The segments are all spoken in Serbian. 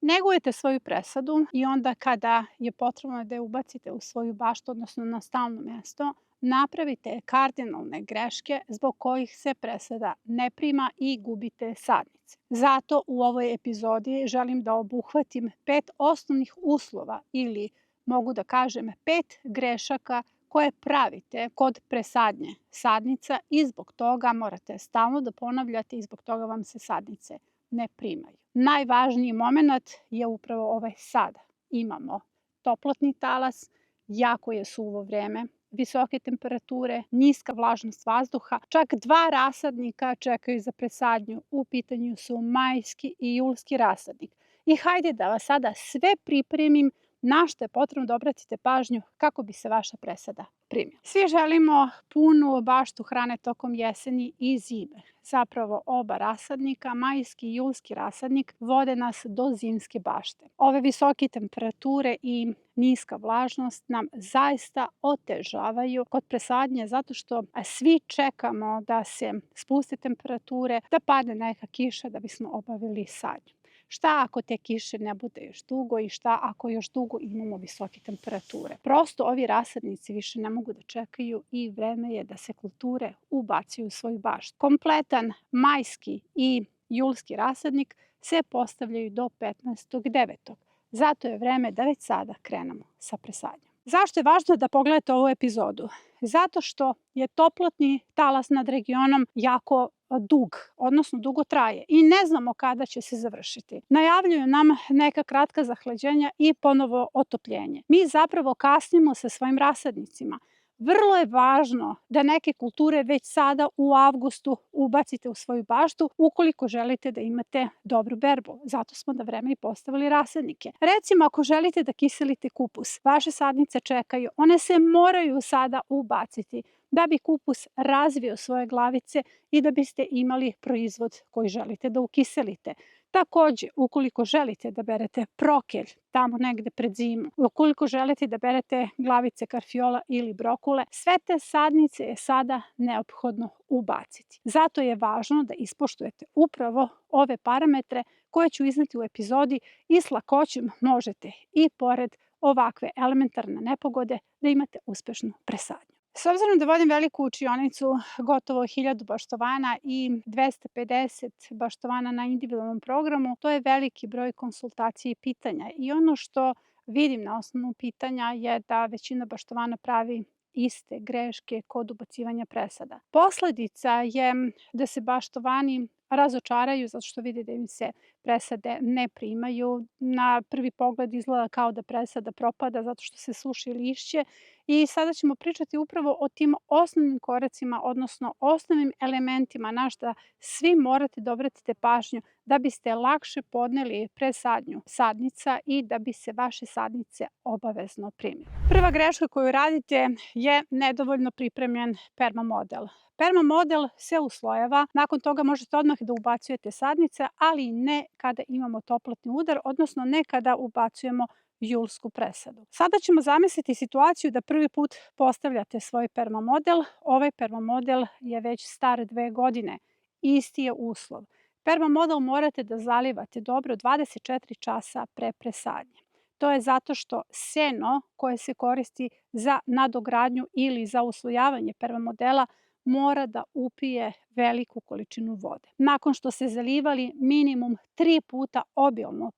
Negujete svoju presadu i onda kada je potrebno da je ubacite u svoju baštu, odnosno na stalno mesto, napravite kardinalne greške zbog kojih se presada ne prima i gubite sadnice. Zato u ovoj epizodi želim da obuhvatim 5 osnovnih uslova ili mogu da kažem 5 grešaka koje pravite kod presadnje sadnica i zbog toga morate stalno da ponavljate i zbog toga vam se sadnice ne primaju. Najvažniji moment je upravo ovaj sada. Imamo toplotni talas, jako je suvo vreme, visoke temperature, niska vlažnost vazduha, čak 2 rasadnika čekaju za presadnju. U pitanju su majski i julski rasadnik. I hajde da vas sada sve pripremim na što je potrebno da obratite pažnju kako bi se vaša presada primila. Svi želimo punu baštu hrane tokom jeseni i zime. Zapravo oba rasadnika, majski i julski rasadnik, vode nas do zimske bašte. Ove visoke temperature i niska vlažnost nam zaista otežavaju kod presadnje zato što svi čekamo da se spuste temperature, da padne neka kiša da bismo obavili sadnju. Šta ako te kiše ne bude još dugo i šta ako još dugo imamo visoke temperature? Prosto ovi rasadnici više ne mogu da čekaju i vreme je da se kulture ubacuju u svoju baštu. Kompletan majski i julski rasadnik se postavljaju do 15.9. Zato je vreme da već sada krenemo sa presadnjom. Zašto je važno da pogledate ovu epizodu? Zato što je toplotni talas nad regionom jako dug, odnosno dugo traje i ne znamo kada će se završiti. Najavljuju nam neka kratka zahlađenja i ponovo otopljenje. Mi zapravo kasnimo sa svojim rasadnicima. Vrlo je važno da neke kulture već sada u avgustu ubacite u svoju baštu ukoliko želite da imate dobru berbu. Zato smo na vreme i postavili rasadnike. Recimo, ako želite da kiselite kupus, vaše sadnice čekaju, one se moraju sada ubaciti da bi kupus razvio svoje glavice i da biste imali proizvod koji želite da ukiselite. Takođe, ukoliko želite da berete prokelj tamo negde pred zimu, ukoliko želite da berete glavice karfiola ili brokule, sve te sadnice je sada neophodno ubaciti. Zato je važno da ispoštujete upravo ove parametre koje ću izneti u epizodi i s lakoćom možete i pored ovakve elementarne nepogode da imate uspešnu presadnju. S obzirom da vodim veliku učionicu, gotovo 1000 baštovana i 250 baštovana na individualnom programu, to je veliki broj konsultacija i pitanja. I ono što vidim na osnovu pitanja je da većina baštovana pravi iste greške kod ubacivanja presada. Posledica je da se baštovani razočaraju zato što vide da im se presade ne primaju. Na prvi pogled izgleda kao da presada propada zato što se suši lišće i sada ćemo pričati upravo o tim osnovnim koracima, odnosno osnovnim elementima na šta svi morate da obratite pažnju da biste lakše podneli presadnju sadnica i da bi se vaše sadnice obavezno primile. Prva greška koju radite je nedovoljno pripremljen permamodel. Permamodel se uslojava, nakon toga možete odmah da ubacujete sadnice, ali ne kada imamo toplotni udar, odnosno ne kada ubacujemo julsku presadu. Sada ćemo zamisliti situaciju da prvi put postavljate svoj permamodel. Ovaj permamodel je već star 2 godine. Isti je uslov. Permamodel morate da zalivate dobro 24 časa pre presadnje. To je zato što seno koje se koristi za nadogradnju ili za uslojavanje permamodela mora da upije veliku količinu vode. Nakon što ste zalivali minimum 3 puta obilno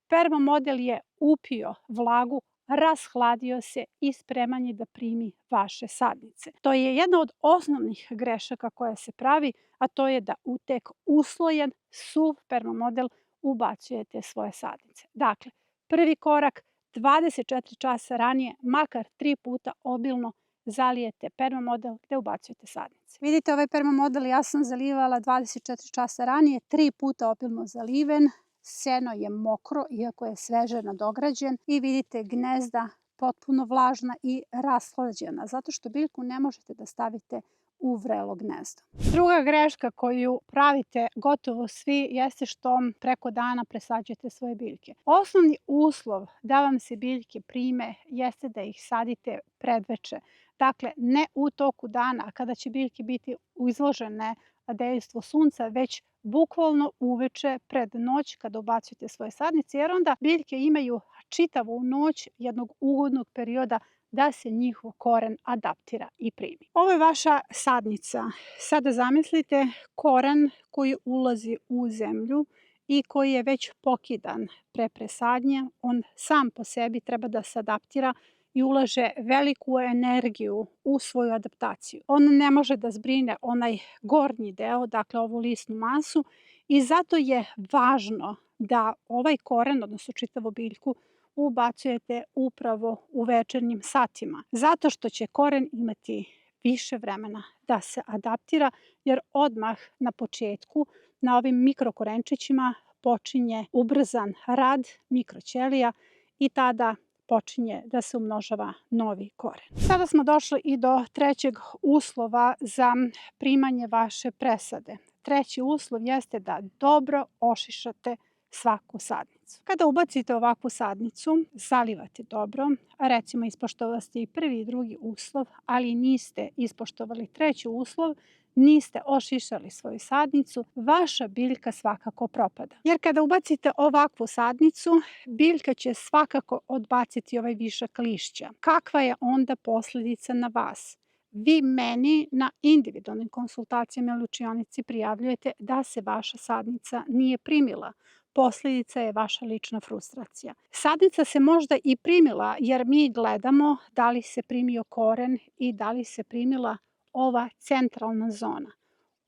permamodel je upio vlagu, rashladio se i spreman je da primi vaše sadnice. To je jedna od osnovnih grešaka koja se pravi, a to je da u tek uslojen suv permamodel ubacujete svoje sadnice. Dakle, prvi korak 24 časa ranije, makar 3 puta obilno zalijete permamodel gde ubacujete sadnice. Vidite, ovaj permamodel ja sam zalivala 24 časa ranije, 3 puta obilno zaliven, seno je mokro iako je sveže nadograđen i vidite gnezda potpuno vlažna i rashlađena zato što biljku ne možete da stavite u vrelo gnezdo. Druga greška koju pravite gotovo svi jeste što preko dana presađujete svoje biljke. Osnovni uslov da vam se biljke prime jeste da ih sadite predveče. Dakle, ne u toku dana kada će biljke biti izložene dejstvu sunca, već bukvalno uveče pred noć kada ubacujete svoje sadnice, jer onda biljke imaju čitavu noć jednog ugodnog perioda da se njihov koren adaptira i primi. Ovo je vaša sadnica. Sada zamislite koren koji ulazi u zemlju i koji je već pokidan pre presadnje. On sam po sebi treba da se adaptira i ulaže veliku energiju u svoju adaptaciju. On ne može da zbrine onaj gornji deo, dakle ovu lisnu masu, i zato je važno da ovaj koren, odnosno čitavu biljku, ubacujete upravo u večernjim satima. Zato što će koren imati više vremena da se adaptira, jer odmah na početku na ovim mikrokorenčićima počinje ubrzan rad mikroćelija i tada počinje da se umnožava novi koren. Sada smo došli i do trećeg uslova za primanje vaše presade. Treći uslov jeste da dobro ošišate svaku sadnicu. Kada ubacite ovakvu sadnicu, zalivate dobro, recimo ispoštovali ste i prvi i drugi uslov, ali niste ispoštovali treći uslov, niste ošišali svoju sadnicu, vaša biljka svakako propada. Jer kada ubacite ovakvu sadnicu, biljka će svakako odbaciti ovaj višak lišća. Kakva je onda posledica na vas? Vi meni na individualnim konsultacijama ili učionici prijavljujete da se vaša sadnica nije primila. Posledica je vaša lična frustracija. Sadnica se možda i primila jer mi gledamo da li se primio koren i da li se primila ova centralna zona.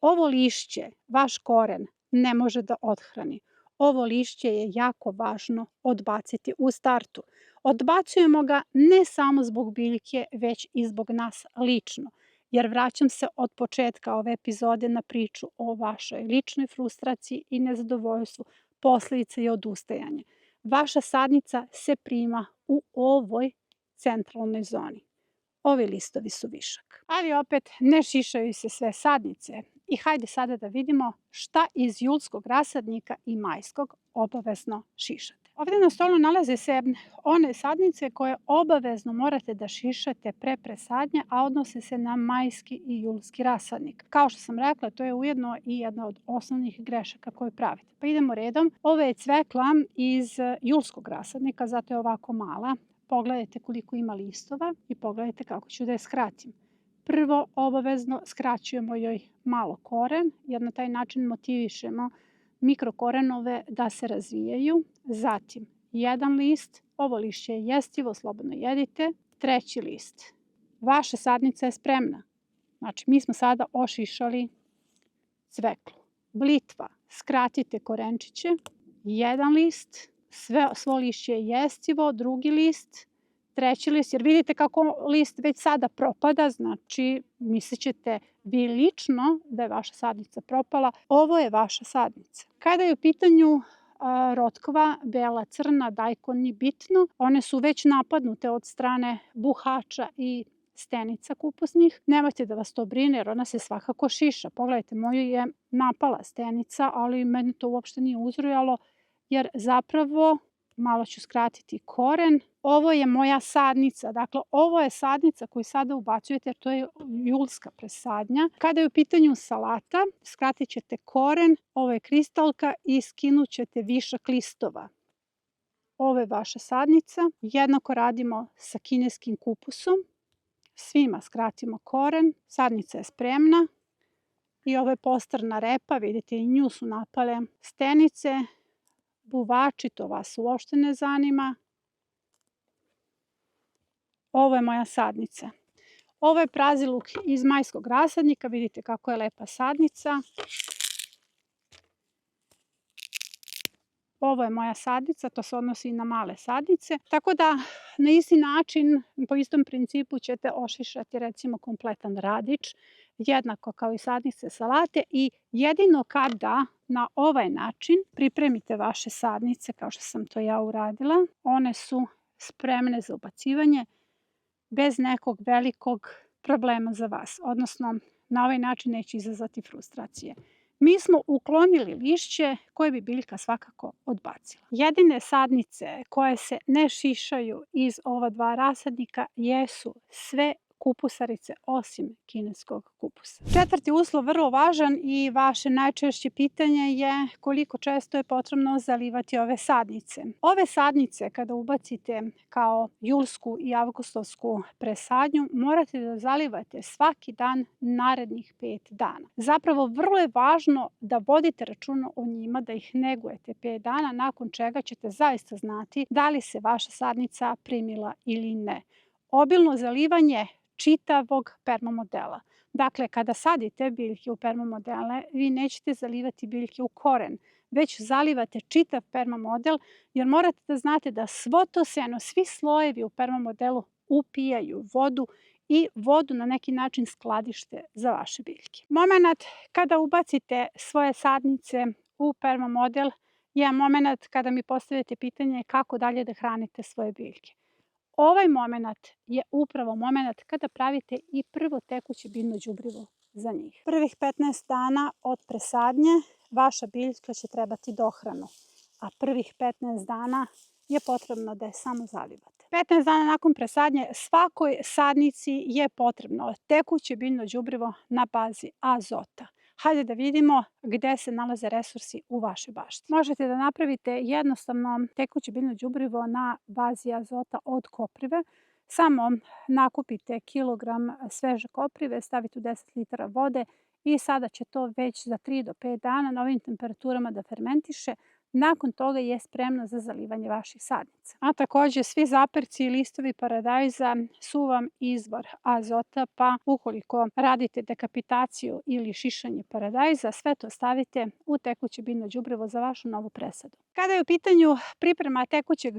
Ovo lišće, vaš koren, ne može da odhrani. Ovo lišće je jako važno odbaciti u startu. Odbacujemo ga ne samo zbog biljke, već i zbog nas lično. Jer vraćam se od početka ove epizode na priču o vašoj ličnoj frustraciji i nezadovoljstvu. Posledica je odustajanje. Vaša sadnica se prima u ovoj centralnoj zoni. Ovi listovi su višak. Ali opet ne šišaju se sve sadnice. I hajde sada da vidimo šta iz julskog rasadnika i majskog obavezno šišate. Ovde na stolu nalaze se one sadnice koje obavezno morate da šišate pre presadnje, a odnose se na majski i julski rasadnik. Kao što sam rekla, to je ujedno i jedna od osnovnih grešaka koje pravite. Pa idemo redom. Ovo je cvekla iz julskog rasadnika, zato je ovako mala. Pogledajte koliko ima listova i pogledajte kako ću da je skratim. Prvo, obavezno skraćujemo joj malo koren, jer na taj način motivišemo mikrokorenove da se razvijaju. Zatim, jedan list, ovo lišće je jestivo, slobodno jedite. Treći list, vaša sadnica je spremna. Znači, mi smo sada ošišali cveklu. Blitva, skratite korenčiće. Jedan list, svo lišće je jestivo, drugi list, treći list, jer vidite kako list već sada propada, znači mislit ćete vi lično da je vaša sadnica propala. Ovo je vaša sadnica. Kada je u pitanju rotkva, bela, crna, dajkon, ni bitno, one su već napadnute od strane buhača i stenica kupusnih. Nemojte da vas to brine, jer ona se svakako šiša. Pogledajte, moju je napala stenica, ali meni to uopšte nije uzrujalo, jer zapravo, malo ću skratiti koren, ovo je moja sadnica. Dakle, ovo je sadnica koju sada ubacujete, to je julska presadnja. Kada je u pitanju salata, skratit ćete koren, ovo je kristalka i skinut ćete višak listova. Ovo je vaša sadnica. Jednako radimo sa kineskim kupusom. Svima skratimo koren. Sadnica je spremna. I ovo je postrna repa, vidite i nju su napale stenice. Buvači, to vas uopšte ne zanima. Ovo je moja sadnica. Ovo je praziluk iz majskog rasadnika. Vidite kako je lepa sadnica. Ovo je moja sadnica, to se odnosi i na male sadnice. Tako da na isti način, po istom principu ćete ošišati recimo kompletan radič, jednako kao i sadnice salate, i jedino kada na ovaj način pripremite vaše sadnice, kao što sam to ja uradila, one su spremne za ubacivanje bez nekog velikog problema za vas. Odnosno, na ovaj način neće izazvati frustracije. Mi smo uklonili lišće koje bi biljka svakako odbacila. Jedine sadnice koje se ne šišaju iz ova dva rasadnika jesu sve kupusarice osim kineskog kupusa. Četvrti uslov, vrlo važan i vaše najčešće pitanje je koliko često je potrebno zalivati ove sadnice. Ove sadnice kada ubacite kao julsku i avgustovsku presadnju morate da zalivate svaki dan narednih 5 dana. Zapravo vrlo je važno da vodite računa o njima, da ih negujete 5 dana, nakon čega ćete zaista znati da li se vaša sadnica primila ili ne. Obilno zalivanje čitavog permamodela. Dakle, kada sadite biljke u permamodele, vi nećete zalivati biljke u koren, već zalivate čitav permamodel, jer morate da znate da svo to seno, svi slojevi u permamodelu upijaju vodu i vodu na neki način skladište za vaše biljke. Momenat kada ubacite svoje sadnice u permamodel je momenat kada mi postavite pitanje kako dalje da hranite svoje biljke. Ovaj moment je upravo moment kada pravite i prvo tekuće biljno đubrivo za njih. Prvih 15 dana od presadnje vaša biljka će trebati dohranu, a prvih 15 dana je potrebno da je samo zalivate. 15 dana nakon presadnje svakoj sadnici je potrebno tekuće biljno đubrivo na bazi azota. Hajde da vidimo gde se nalaze resursi u vašoj bašti. Možete da napravite jednostavno tekuće biljno đubrivo na bazi azota od koprive. Samo nakupite kilogram sveže koprive, stavite u 10 litara vode i sada će to već za 3 do 5 dana na ovim temperaturama da fermentiše. Nakon toga je spremno za zalivanje vaših sadnica. A takođe svi zaperci i listovi paradajza su vam izvor azota, pa ukoliko radite dekapitaciju ili šišanje paradajza, sve to stavite u tekuće biljno đubrivo za vašu novu presadu. Kada je u pitanju priprema tekućeg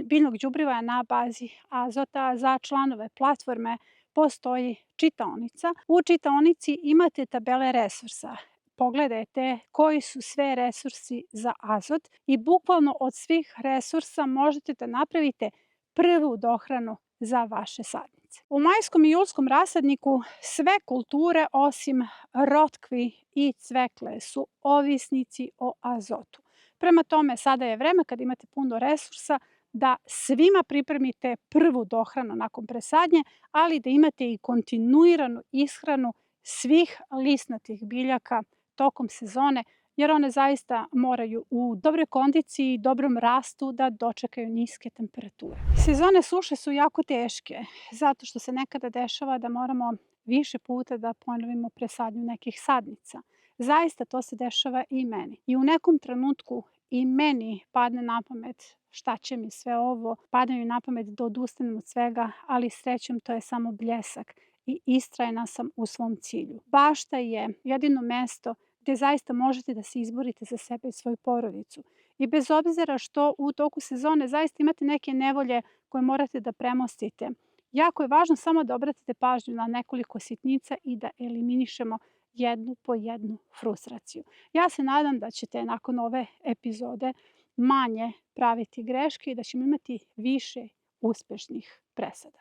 biljnog đubriva na bazi azota za članove platforme, postoji čitaonica. U čitaonici imate tabele resursa. Pogledajte koji su sve resursi za azot i bukvalno od svih resursa možete da napravite prvu dohranu za vaše sadnice. U majskom i julskom rasadniku sve kulture osim rotkvi i cvekle su ovisnici o azotu. Prema tome, sada je vreme kad imate puno resursa da svima pripremite prvu dohranu nakon presadnje, ali da imate i kontinuiranu ishranu svih lisnatih biljaka tokom sezone, jer one zaista moraju u dobroj kondiciji i dobrom rastu da dočekaju niske temperature. Sezone suše su jako teške, zato što se nekada dešava da moramo više puta da ponovimo presadnju nekih sadnica. Zaista to se dešava i meni. I u nekom trenutku i meni padne na pamet šta će mi sve ovo, padne mi na pamet da odustanem od svega, ali srećom to je samo bljesak i istrajna sam u svom cilju. Bašta je jedino mesto gde zaista možete da se izborite za sebe i svoju porodicu. I bez obzira što u toku sezone zaista imate neke nevolje koje morate da premostite, jako je važno samo da obratite pažnju na nekoliko sitnica i da eliminišemo jednu po jednu frustraciju. Ja se nadam da ćete nakon ove epizode manje praviti greške i da ćemo imati više uspešnih presada.